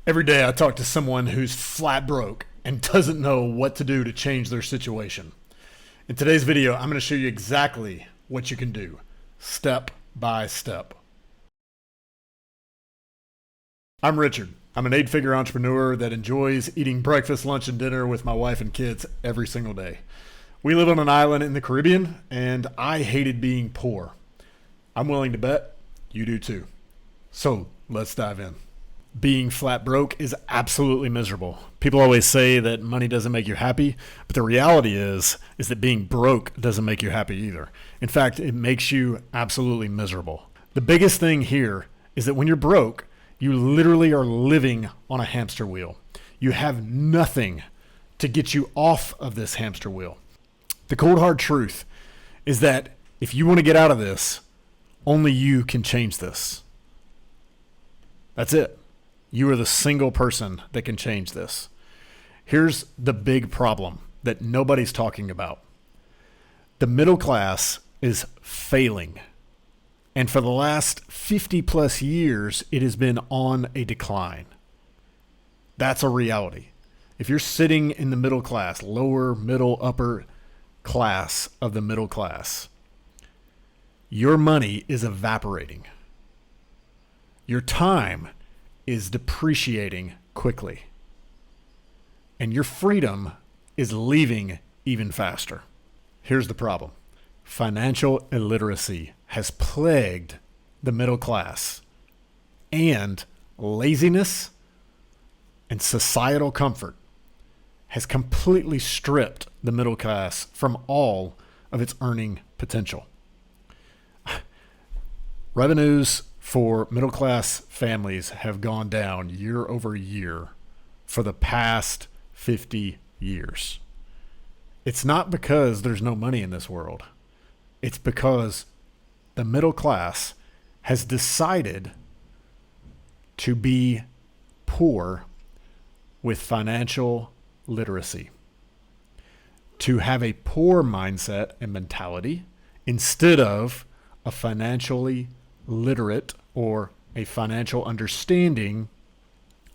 Every day I talk to someone who's flat broke and doesn't know what to do to change their situation. In today's video, I'm going to show you exactly what you can do, step by step. I'm Richard. I'm an 8-figure entrepreneur that enjoys eating breakfast, lunch, and dinner with my wife and kids every single day. We live on an island in the Caribbean, and I hated being poor. I'm willing to bet you do too. So let's dive in. Being flat broke is absolutely miserable. People always say that money doesn't make you happy, but the reality is that being broke doesn't make you happy either. In fact, it makes you absolutely miserable. The biggest thing here is that when you're broke, you literally are living on a hamster wheel. You have nothing to get you off of this hamster wheel. The cold hard truth is that if you want to get out of this, only you can change this. That's it. You are the single person that can change this. Here's the big problem that nobody's talking about. The middle class is failing. And for the last 50 plus years, it has been on a decline. That's a reality. If you're sitting in the middle class, lower, middle, upper class of the middle class, your money is evaporating. Your time is depreciating quickly. And your freedom is leaving even faster. Here's the problem. Financial illiteracy has plagued the middle class, and laziness and societal comfort has completely stripped the middle class from all of its earning potential. Revenues for middle class families have gone down year over year for the past 50 years. It's not because there's no money in this world. It's because the middle class has decided to be poor with financial literacy, to have a poor mindset and mentality instead of a financially literate or a financial understanding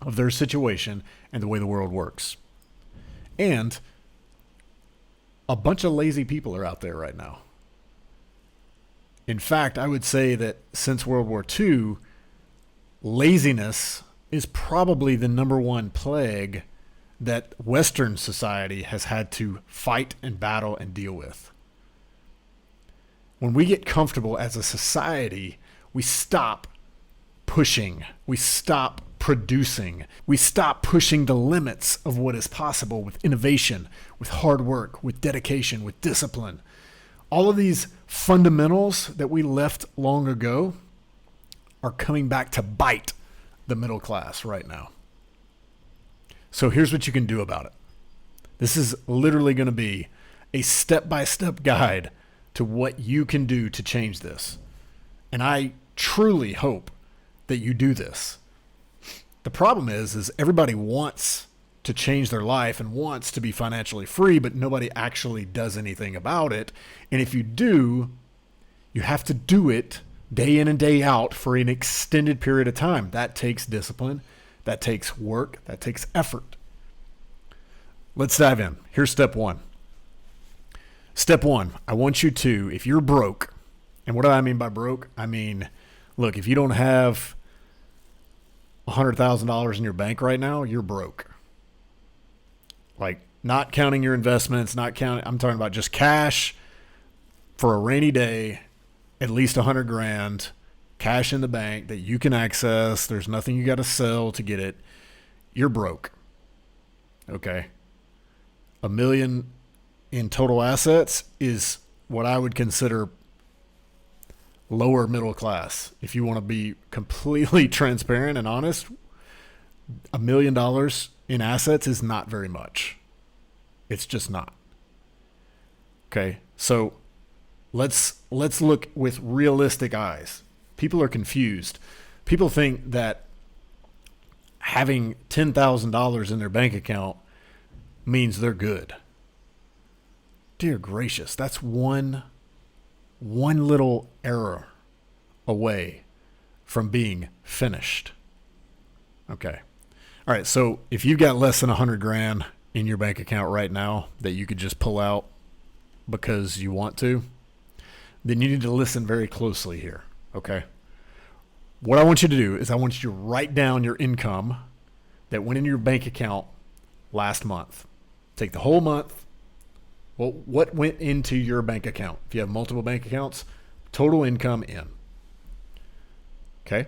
of their situation and the way the world works. And a bunch of lazy people are out there right now. In fact, I would say that since World War II, laziness is probably the number one plague that Western society has had to fight and battle and deal with. When we get comfortable as a society, we stop pushing. We stop producing. We stop pushing the limits of what is possible with innovation, with hard work, with dedication, with discipline. All of these fundamentals that we left long ago are coming back to bite the middle class right now. So here's what you can do about it. This is literally going to be a step-by-step guide to what you can do to change this. And I truly hope that you do this. The problem is everybody wants to change their life and wants to be financially free, but nobody actually does anything about it. And if you do, you have to do it day in and day out for an extended period of time. That takes discipline. That takes work. That takes effort. Let's dive in. Here's step one. Step one, I want you to, if you're broke, and what do I mean by broke? I mean, look, if you don't have $100,000 in your bank right now, you're broke. Like, not counting your investments, I'm talking about just cash for a rainy day, at least 100 grand, cash in the bank that you can access. There's nothing you got to sell to get it. You're broke. Okay. $1 million in total assets is what I would consider lower middle class. If you want to be completely transparent and honest, $1 million in assets is not very much. It's just not. Okay. So let's look with realistic eyes. People are confused. People think that having $10,000 in their bank account means they're good. Dear gracious, that's one little error away from being finished. Okay. All right, so if you've got less than 100 grand in your bank account right now that you could just pull out because you want to, then you need to listen very closely here, okay? What I want you to do is I want you to write down your income that went in your bank account last month. Take the whole month. Well, what went into your bank account? If you have multiple bank accounts, total income in. Okay?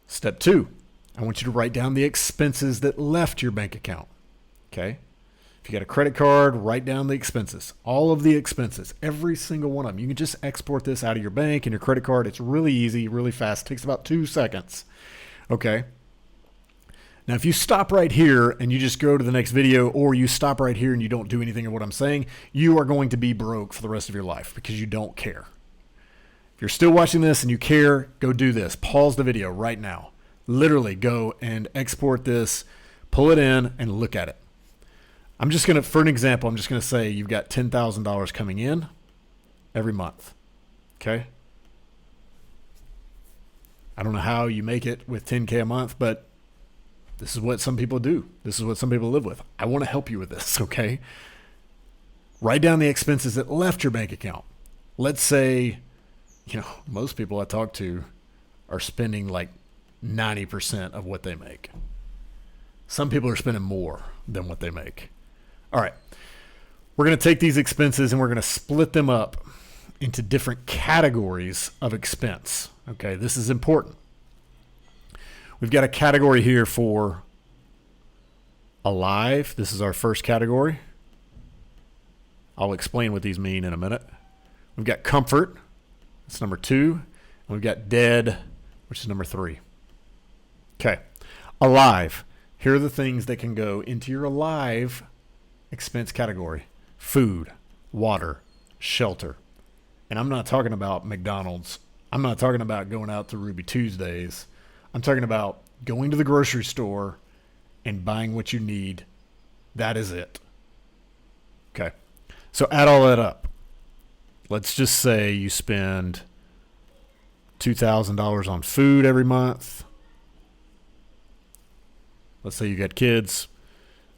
Step 2, I want you to write down the expenses that left your bank account. Okay? If you got a credit card, write down the expenses. All of the expenses, every single one of them. You can just export this out of your bank and your credit card. It's really easy, really fast. It takes about 2 seconds. Okay? Now, if you stop right here and you just go to the next video, or you stop right here and you don't do anything of what I'm saying, you are going to be broke for the rest of your life because you don't care. If you're still watching this and you care, go do this. Pause the video right now. Literally go and export this, pull it in, and look at it. I'm just going to, for an example, I'm just going to say you've got $10,000 coming in every month. Okay? I don't know how you make it with $10K a month, but this is what some people do. This is what some people live with. I want to help you with this, okay? Write down the expenses that left your bank account. Let's say, most people I talk to are spending like 90% of what they make. Some people are spending more than what they make. All right. We're going to take these expenses and we're going to split them up into different categories of expense. Okay, this is important. We've got a category here for alive. This is our first category. I'll explain what these mean in a minute. We've got comfort. That's number 2. And we've got dead, which is number 3. Okay. Alive. Here are the things that can go into your alive expense category. Food, water, shelter. And I'm not talking about McDonald's. I'm not talking about going out to Ruby Tuesdays. I'm talking about going to the grocery store and buying what you need. That is it. Okay. So add all that up. Let's just say you spend $2,000 on food every month. Let's say you got kids.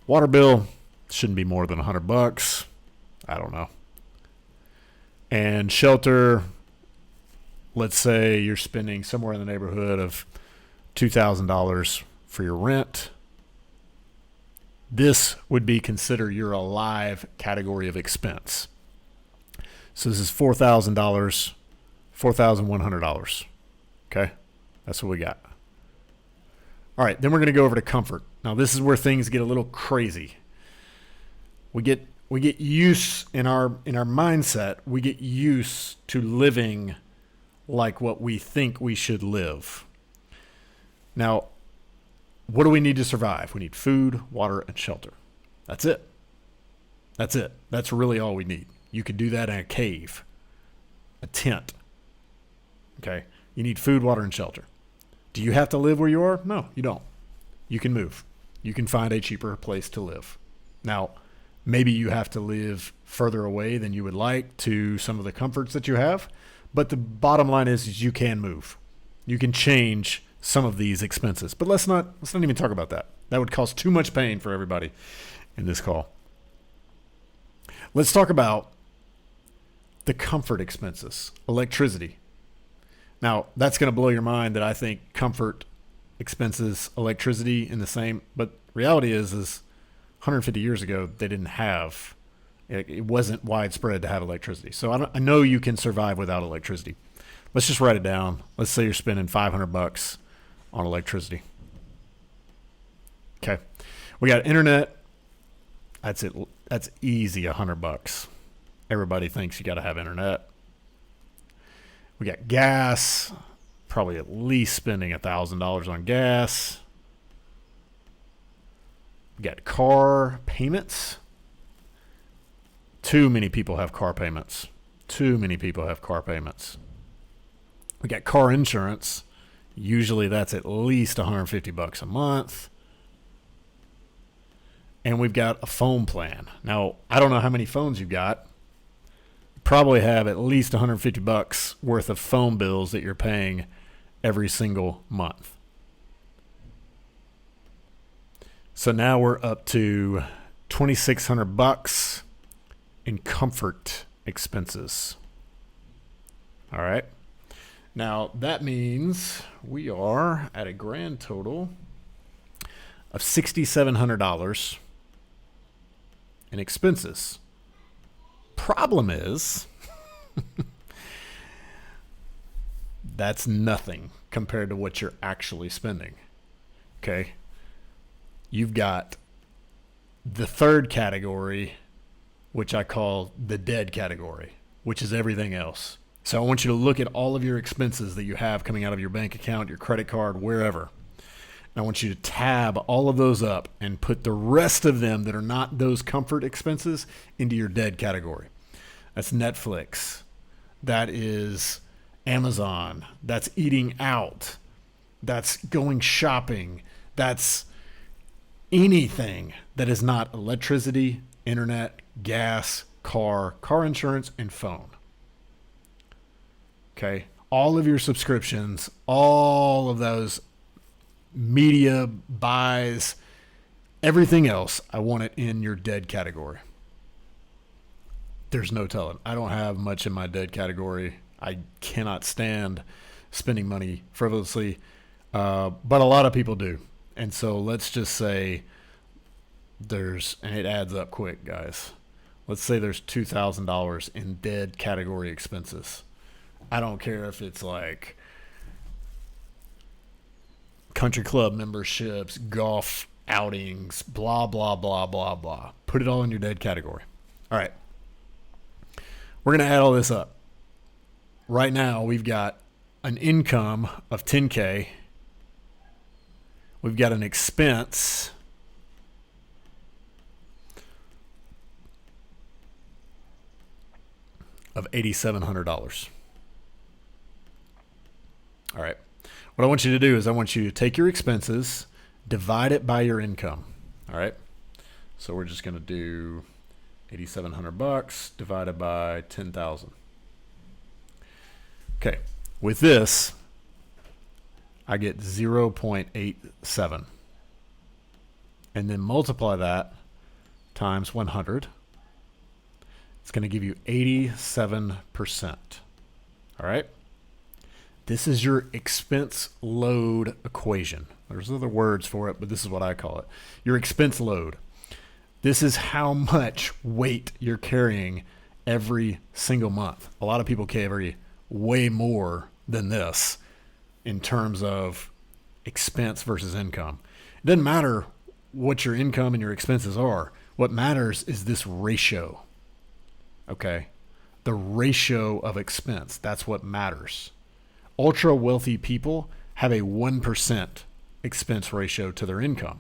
Water bill shouldn't be more than $100. I don't know. And shelter, let's say you're spending somewhere in the neighborhood of $2,000 for your rent. This would be considered your alive category of expense. So this is $4,000, $4,100. Okay? That's what we got. All right, then we're going to go over to comfort. Now this is where things get a little crazy. We get used in our mindset, we get used to living like what we think we should live. Now, what do we need to survive? We need food, water, and shelter. That's it. That's it. That's really all we need. You could do that in a cave, a tent. Okay? You need food, water, and shelter. Do you have to live where you are? No, you don't. You can move. You can find a cheaper place to live. Now, maybe you have to live further away than you would like to some of the comforts that you have, but the bottom line is you can move. You can change some of these expenses. But let's not even talk about that. That would cause too much pain for everybody in this call. Let's talk about the comfort expenses, electricity. Now, that's going to blow your mind that I think comfort expenses, electricity in the same, but reality is 150 years ago, they didn't have, it wasn't widespread to have electricity. So I know you can survive without electricity. Let's just write it down. Let's say you're spending $500 on electricity. Okay. We got internet. That's it. That's easy, $100. Everybody thinks you got to have internet. We got gas, probably at least spending $1,000 on gas. We got car payments. Too many people have car payments. Too many people have car payments. We got car insurance. Usually that's at least $150 a month. And we've got a phone plan. Now, I don't know how many phones you've got. Probably have at least $150 worth of phone bills that you're paying every single month. So now we're up to $2,600 in comfort expenses. All right. Now that means we are at a grand total of $6,700 in expenses. Problem is, that's nothing compared to what you're actually spending. Okay. You've got the third category, which I call the dead category, which is everything else. So I want you to look at all of your expenses that you have coming out of your bank account, your credit card, wherever. And I want you to tab all of those up and put the rest of them that are not those comfort expenses into your dead category. That's Netflix. That is Amazon. That's eating out. That's going shopping. That's anything that is not electricity, internet, gas, car insurance, and phone. Okay. All of your subscriptions, all of those media buys, everything else, I want it in your dead category. There's no telling. I don't have much in my dead category. I cannot stand spending money frivolously, but a lot of people do. And so let's just say and it adds up quick, guys. Let's say there's $2,000 in dead category expenses. I don't care if it's like country club memberships, golf outings, blah, blah, blah, blah, blah. Put it all in your dead category. All right. We're going to add all this up. Right now, we've got an income of $10K. We've got an expense of $8,700. All right. What I want you to do is I want you to take your expenses, divide it by your income. All right. So we're just going to do $8,700 divided by 10,000. Okay. With this, I get 0.87. And then multiply that times 100. It's going to give you 87%. All right. This is your expense load equation. There's other words for it, but this is what I call it. Your expense load. This is how much weight you're carrying every single month. A lot of people carry way more than this in terms of expense versus income. It doesn't matter what your income and your expenses are. What matters is this ratio. Okay? The ratio of expense. That's what matters. Ultra wealthy people have a 1% expense ratio to their income.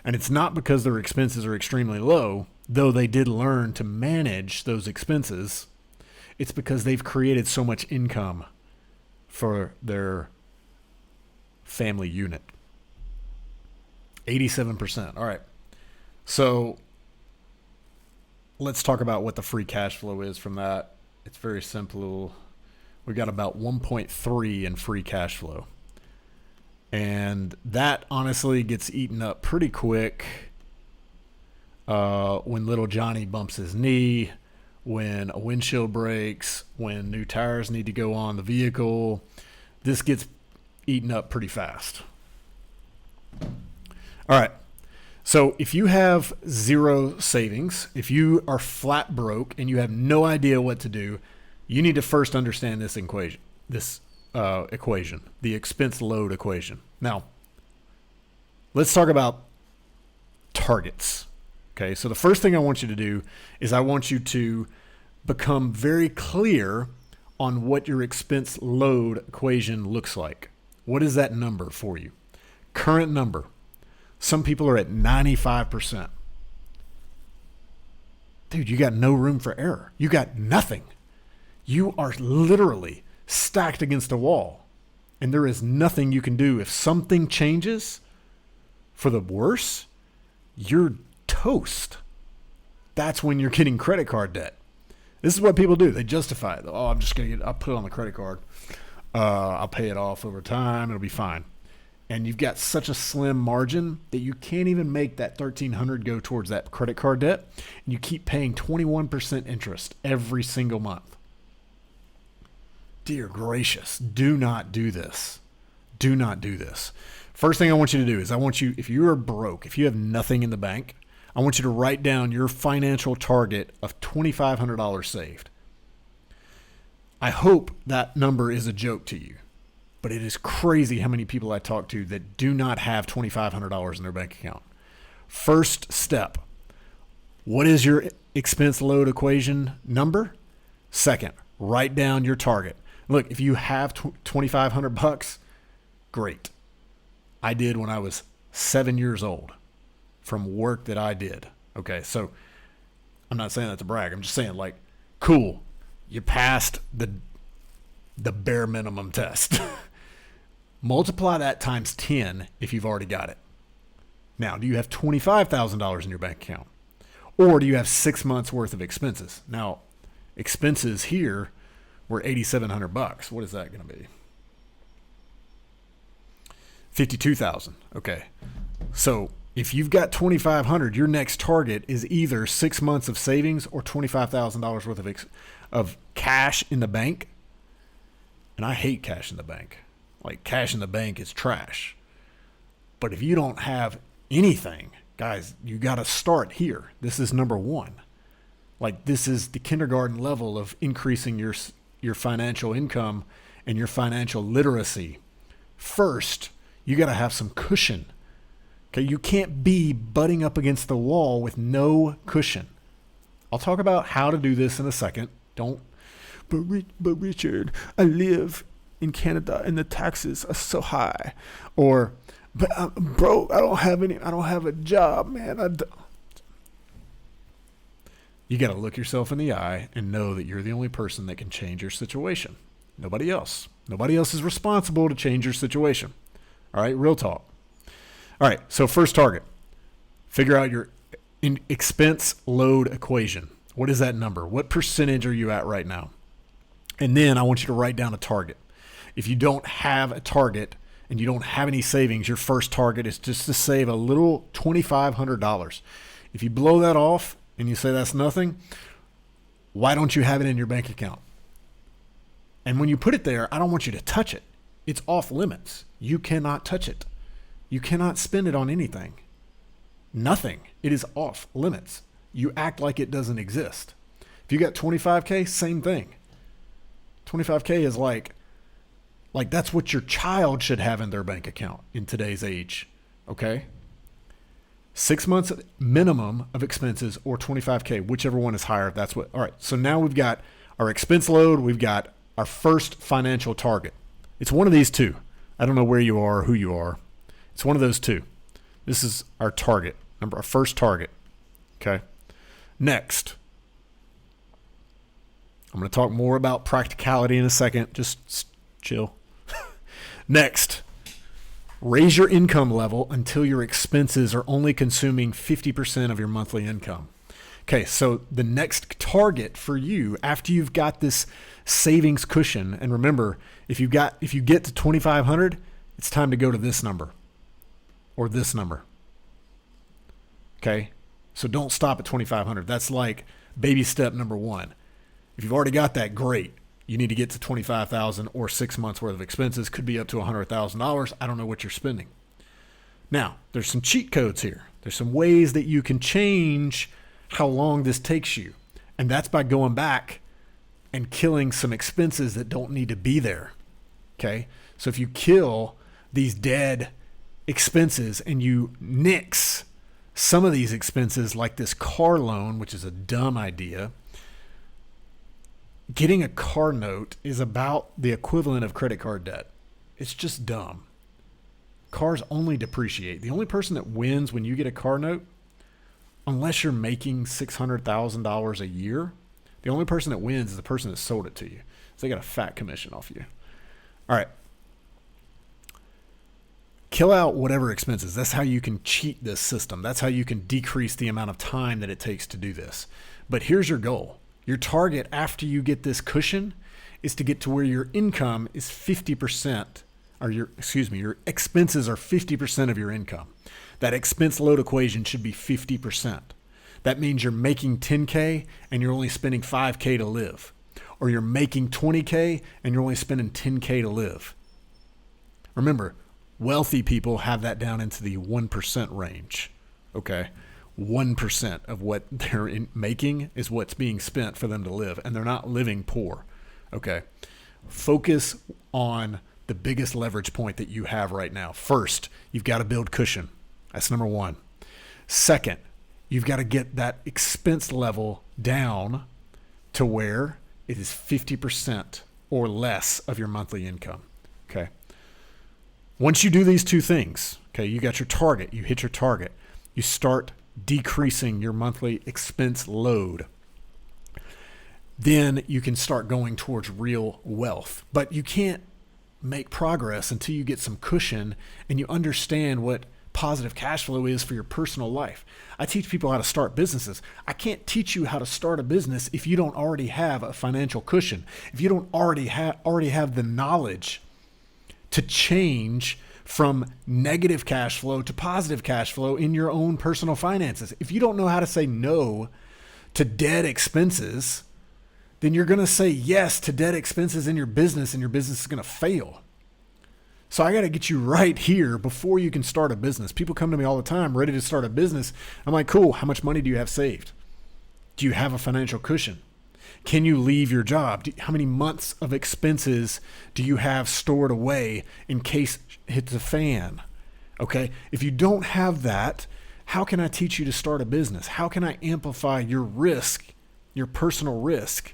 And it's not because their expenses are extremely low, though they did learn to manage those expenses. It's because they've created so much income for their family unit. 87%. All right. So let's talk about what the free cash flow is from that. It's very simple. We got about 1.3 in free cash flow. And that honestly gets eaten up pretty quick when little Johnny bumps his knee, when a windshield breaks, when new tires need to go on the vehicle. This gets eaten up pretty fast. All right. So if you have zero savings, if you are flat broke and you have no idea what to do, you need to first understand this equation, the expense load equation. Now, let's talk about targets. Okay, so the first thing I want you to do is I want you to become very clear on what your expense load equation looks like. What is that number for you? Current number. Some people are at 95%. Dude, you got no room for error. You got nothing. You are literally stacked against a wall, and there is nothing you can do. If something changes for the worse, you're toast. That's when you're getting credit card debt. This is what people do. They justify it. I'll put it on the credit card. I'll pay it off over time. It'll be fine. and you've got such a slim margin that you can't even make that $1,300 go towards that credit card debt, and you keep paying 21% interest every single month. Dear gracious, do not do this. Do not do this. First thing I want you to do is if you are broke, if you have nothing in the bank, I want you to write down your financial target of $2,500 saved. I hope that number is a joke to you, but it is crazy how many people I talk to that do not have $2,500 in their bank account. First step, what is your expense load equation number? Second, write down your target. Look, if you have $2,500, great. I did when I was 7 years old from work that I did. Okay, so I'm not saying that to brag. I'm just saying, like, cool. You passed the bare minimum test. Multiply that times 10 if you've already got it. Now, do you have $25,000 in your bank account? Or do you have 6 months worth of expenses? Now, expenses here were $8,700. What is that going to be? $52,000. Okay. So if you've got $2,500, your next target is either 6 months of savings or $25,000 worth of cash in the bank. And I hate cash in the bank. Like, cash in the bank is trash. But if you don't have anything, guys, you got to start here. This is number one. Like, this is the kindergarten level of increasing your financial income and your financial literacy. First, you got to have some cushion. Okay, you can't be butting up against the wall with no cushion. I'll talk about how to do this in a second. But Richard, I live in Canada and the taxes are so high. Or, but I'm broke. I don't have a job, man. You got to look yourself in the eye and know that you're the only person that can change your situation. Nobody else. Nobody else is responsible to change your situation. All right, real talk. All right, so first target. Figure out your expense load equation. What is that number? What percentage are you at right now? And then I want you to write down a target. If you don't have a target and you don't have any savings, your first target is just to save a little $2,500. If you blow that off and you say that's nothing, why don't you have it in your bank account? And when you put it there, I don't want you to touch it. It's off limits. You cannot touch it. You cannot spend it on anything. Nothing. It is off limits. You act like it doesn't exist. If you got 25K, same thing. 25K is like that's what your child should have in their bank account in today's age. Okay? 6 months minimum of expenses or 25K, whichever one is higher. That's what. All right. So now we've got our expense load. We've got our first financial target. It's one of these two. I don't know where you are, who you are. It's one of those two. This is our target, our first target. Okay. Next, I'm going to talk more about practicality in a second. Just chill. Next, raise your income level until your expenses are only consuming 50% of your monthly income. Okay, so the next target for you after you've got this savings cushion, and remember, if you get to 2,500, it's time to go to this number or this number. Okay, so don't stop at 2,500. That's like baby step number one. If you've already got that, great. You need to get to 25,000 or 6 months worth of expenses. Could be up to $100,000. I don't know what you're spending. Now, there's some cheat codes here. There's some ways that you can change how long this takes you. And that's by going back and killing some expenses that don't need to be there. Okay? So if you kill these dead expenses and you nix some of these expenses, like this car loan, which is a dumb idea. Getting a car note is about the equivalent of credit card debt. It's just dumb. Cars only depreciate. The only person that wins when you get a car note, unless you're making $600,000 a year, the only person that wins is the person that sold it to you. So they got a fat commission off you. All right. Kill out whatever expenses. That's how you can cheat this system. That's how you can decrease the amount of time that it takes to do this. But here's your goal. Your target after you get this cushion is to get to where your income is 50% your expenses are 50% of your income. That expense load equation should be 50%. That means you're making 10K and you're only spending 5K to live. Or you're making 20K and you're only spending 10K to live. Remember, wealthy people have that down into the 1% range. Okay? 1% of what they're making is what's being spent for them to live, and they're not living poor. Okay? Focus on the biggest leverage point that you have right now. First, you've got to build cushion. That's number one. Second, you've got to get that expense level down to where it is 50% or less of your monthly income. Okay? Once you do these two things, okay, you got your target, you hit your target, you start decreasing your monthly expense load. Then you can start going towards real wealth. But you can't make progress until you get some cushion and you understand what positive cash flow is for your personal life. I teach people how to start businesses. I can't teach you how to start a business if you don't already have a financial cushion, if you don't already have the knowledge to change from negative cash flow to positive cash flow in your own personal finances. If you don't know how to say no to dead expenses, then you're going to say yes to dead expenses in your business, and your business is going to fail. So I got to get you right here before you can start a business. People come to me all the time ready to start a business. I'm like, cool, how much money do you have saved? Do you have a financial cushion? Can you leave your job? How many months of expenses do you have stored away in case it hits a fan? Okay, if you don't have that, how can I teach you to start a business? How can I amplify your risk, your personal risk,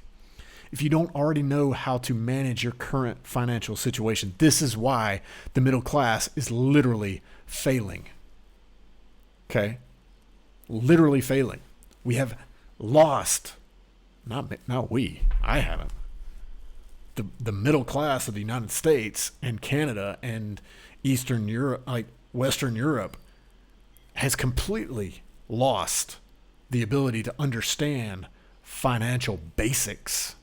if you don't already know how to manage your current financial situation? This is why the middle class is literally failing. Okay? Literally failing. We have lost, not we, I haven't. The middle class of the United States and Canada and Eastern Europe, like Western Europe, has completely lost the ability to understand financial basics.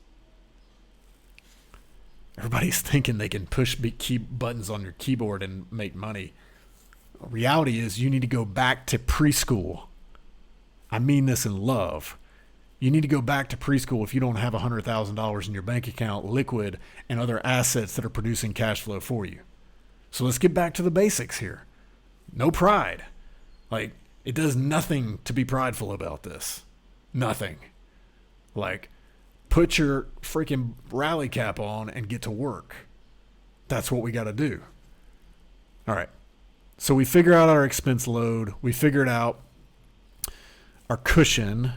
Everybody's thinking they can push key buttons on your keyboard and make money. Reality is you need to go back to preschool. I mean this in love. You need to go back to preschool if you don't have $100,000 in your bank account, liquid, and other assets that are producing cash flow for you. So let's get back to the basics here. No pride. Like, it does nothing to be prideful about this. Nothing. Like, put your freaking rally cap on and get to work. That's what we got to do. All right. So we figure out our expense load. We figured out our cushion.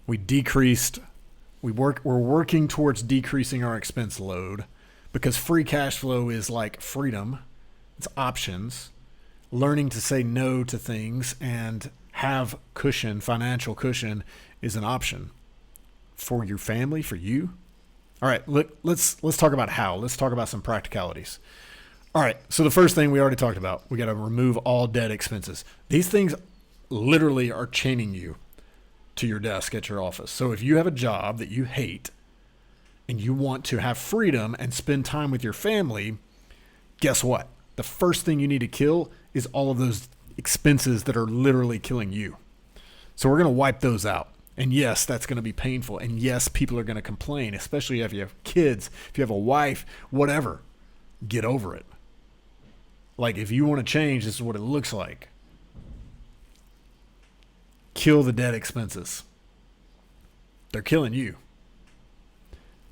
We're working towards decreasing our expense load because free cash flow is like freedom. It's options. Learning to say no to things and have cushion, financial cushion, is an option for your family, for you. All right, let's talk about how. Let's talk about some practicalities. All right, so the first thing we already talked about, we got to remove all dead expenses. These things literally are chaining you to your desk at your office. So if you have a job that you hate and you want to have freedom and spend time with your family, guess what? The first thing you need to kill is all of those expenses that are literally killing you. So we're going to wipe those out. And yes, that's going to be painful. And yes, people are going to complain, especially if you have kids, if you have a wife, whatever. Get over it. Like, if you want to change, this is what it looks like. Kill the dead expenses. They're killing you.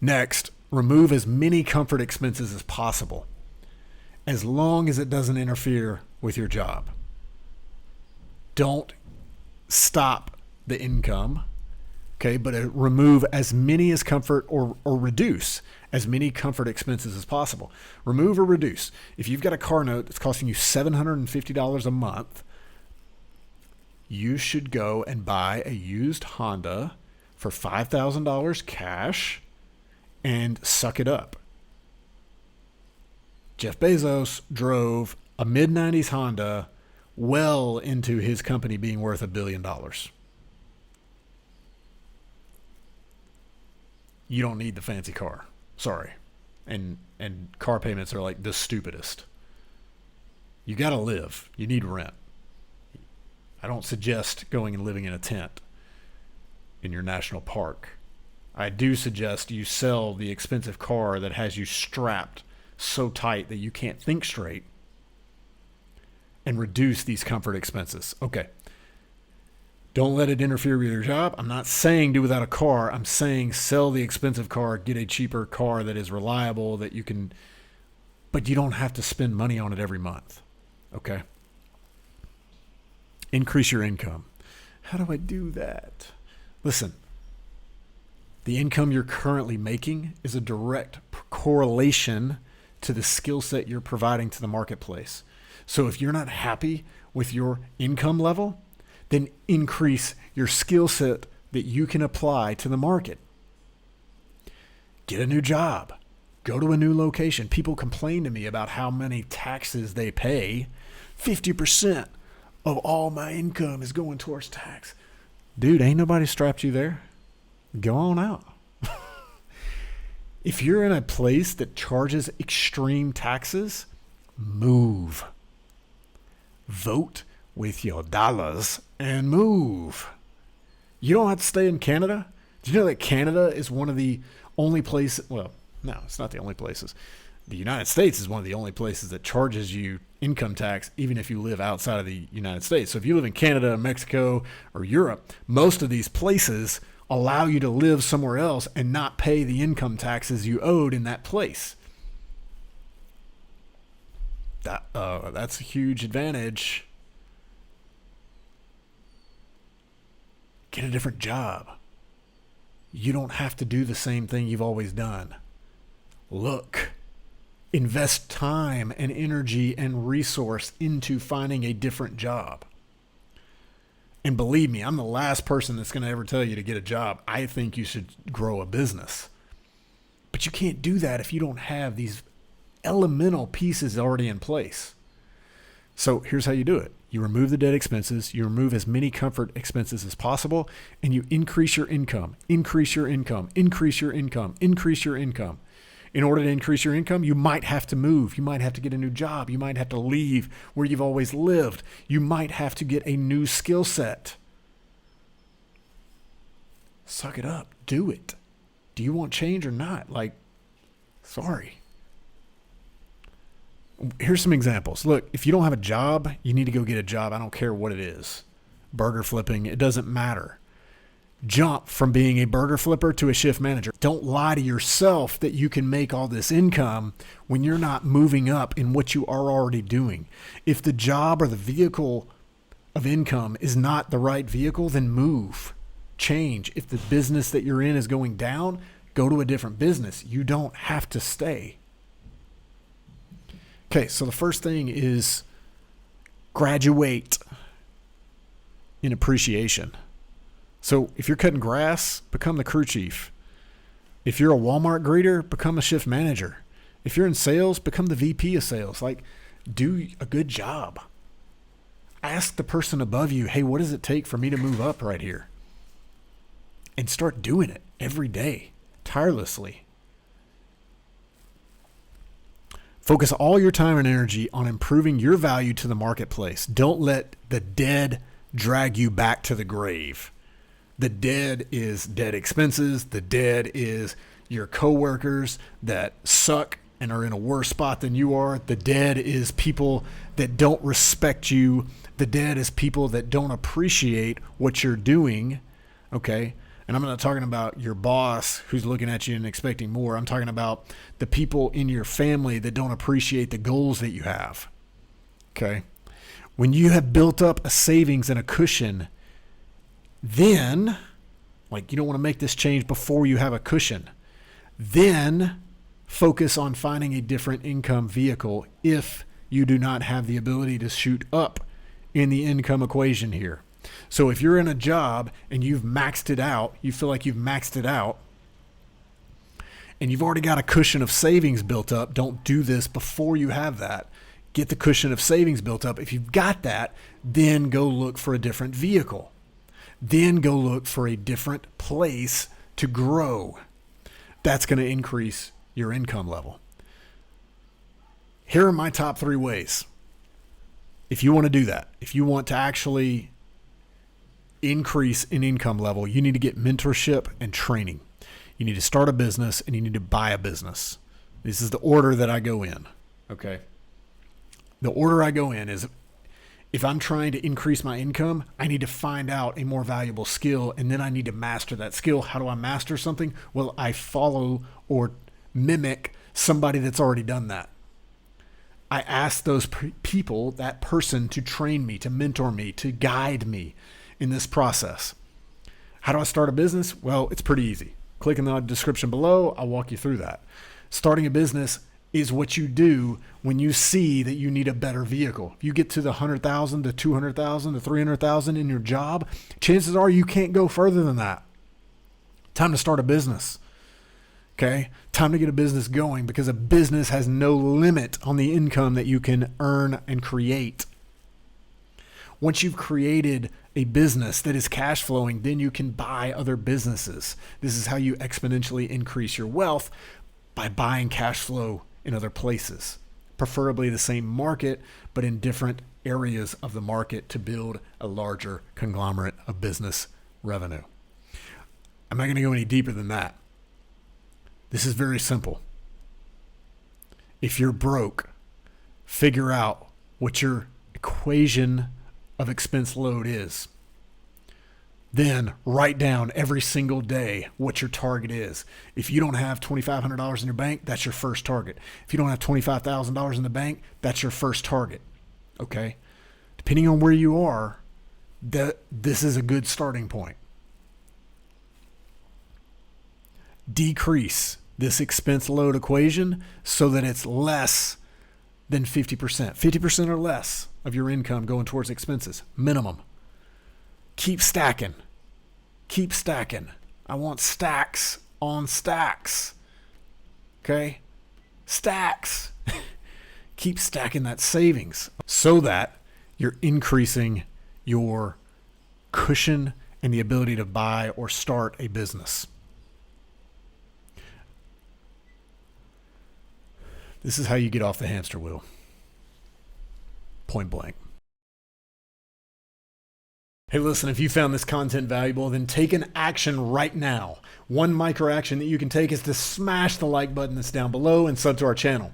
Next, remove as many comfort expenses as possible, as long as it doesn't interfere with your job. Don't stop the income, okay, but remove as many as comfort or reduce as many comfort expenses as possible. Remove or reduce. If you've got a car note that's costing you $750 a month, you should go and buy a used Honda for $5,000 cash and suck it up. Jeff Bezos drove a mid-90s Honda well into his company being worth $1 billion. You don't need the fancy car. Sorry. And car payments are like the stupidest. You got to live. You need rent. I don't suggest going and living in a tent in your national park. I do suggest you sell the expensive car that has you strapped so tight that you can't think straight and reduce these comfort expenses. Okay. Don't let it interfere with your job. I'm not saying do without a car. I'm saying sell the expensive car, get a cheaper car that is reliable, that you can, but you don't have to spend money on it every month. Okay. Increase your income. How do I do that? Listen, the income you're currently making is a direct correlation to the skill set you're providing to the marketplace. So if you're not happy with your income level, then increase your skill set that you can apply to the market. Get a new job. Go to a new location. People complain to me about how many taxes they pay. 50% of all my income is going towards tax. Dude, ain't nobody strapped you there. Go on out. If you're in a place that charges extreme taxes, move. Vote with your dollars and move. You don't have to stay in Canada. Do you know that Canada is one of the only places, well, no, it's not the only places. The United States is one of the only places that charges you income tax, even if you live outside of the United States. So if you live in Canada, Mexico, or Europe, most of these places allow you to live somewhere else and not pay the income taxes you owed in that place. That's a huge advantage. Get a different job. You don't have to do the same thing you've always done. Look, invest time and energy and resource into finding a different job. And believe me, I'm the last person that's going to ever tell you to get a job. I think you should grow a business. But you can't do that if you don't have these elemental pieces already in place. So here's how you do it. You remove the dead expenses, you remove as many comfort expenses as possible, and you increase your income, increase your income, increase your income, increase your income. In order to increase your income, you might have to move. You might have to get a new job. You might have to leave where you've always lived. You might have to get a new skill set. Suck it up. Do it. Do you want change or not? Sorry. Here's some examples. Look, if you don't have a job, you need to go get a job. I don't care what it is. Burger flipping, it doesn't matter. Jump from being a burger flipper to a shift manager. Don't lie to yourself that you can make all this income when you're not moving up in what you are already doing. If the job or the vehicle of income is not the right vehicle, then move. Change. If the business that you're in is going down, go to a different business. You don't have to stay. Okay, so the first thing is graduate in appreciation. So if you're cutting grass, become the crew chief. If you're a Walmart greeter, become a shift manager. If you're in sales, become the VP of sales. Do a good job. Ask the person above you, hey, what does it take for me to move up right here? And start doing it every day, tirelessly. Focus all your time and energy on improving your value to the marketplace. Don't let the dead drag you back to the grave. The dead is dead expenses. The dead is your coworkers that suck and are in a worse spot than you are. The dead is people that don't respect you. The dead is people that don't appreciate what you're doing. Okay. And I'm not talking about your boss who's looking at you and expecting more. I'm talking about the people in your family that don't appreciate the goals that you have. Okay. When you have built up a savings and a cushion, then, you don't want to make this change before you have a cushion. Then focus on finding a different income vehicle if you do not have the ability to shoot up in the income equation here. So if you're in a job and you've maxed it out, you feel like you've maxed it out, and you've already got a cushion of savings built up, don't do this before you have that. Get the cushion of savings built up. If you've got that, then go look for a different vehicle. Then go look for a different place to grow. That's going to increase your income level. Here are my top 3 ways. If you want to do that, if you want to actually increase in income level, you need to get mentorship and training. You need to start a business and you need to buy a business. This is the order that I go in. Okay. The order I go in is, if I'm trying to increase my income, I need to find out a more valuable skill, and then I need to master that skill. How do I master something? Well, I follow or mimic somebody that's already done that. I ask those people, that person, to train me, to mentor me, to guide me in this process. How do I start a business? Well, it's pretty easy. Click in the description below. I'll walk you through that. Starting a business is what you do when you see that you need a better vehicle. If you get to the 100,000, the 200,000, the 300,000 in your job, chances are you can't go further than that. Time to start a business. Okay? Time to get a business going, because a business has no limit on the income that you can earn and create. Once you've created a business that is cash flowing, then you can buy other businesses. This is how you exponentially increase your wealth, by buying cash flow in other places, preferably the same market, but in different areas of the market, to build a larger conglomerate of business revenue. I'm not going to go any deeper than that. This is very simple. If you're broke, figure out what your equation of expense load is. Then write down every single day what your target is. If you don't have $2,500 in your bank, that's your first target. If you don't have $25,000 in the bank, that's your first target. Okay? Depending on where you are, this is a good starting point. Decrease this expense load equation so that it's less than 50%. 50% or less of your income going towards expenses, minimum. Keep stacking. Keep stacking. I want stacks on stacks. Okay? Stacks. Keep stacking that savings so that you're increasing your cushion and the ability to buy or start a business. This is how you get off the hamster wheel. Point blank. Hey, listen, if you found this content valuable, then take an action right now. One micro action that you can take is to smash the like button that's down below and sub to our channel.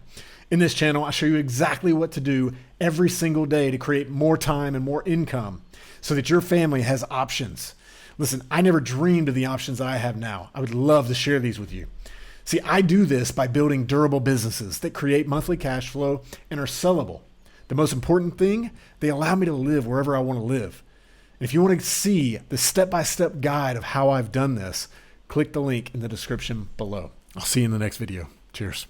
In this channel, I show you exactly what to do every single day to create more time and more income so that your family has options. Listen, I never dreamed of the options that I have now. I would love to share these with you. See, I do this by building durable businesses that create monthly cash flow and are sellable. The most important thing, they allow me to live wherever I want to live. If you want to see the step-by-step guide of how I've done this, click the link in the description below. I'll see you in the next video. Cheers.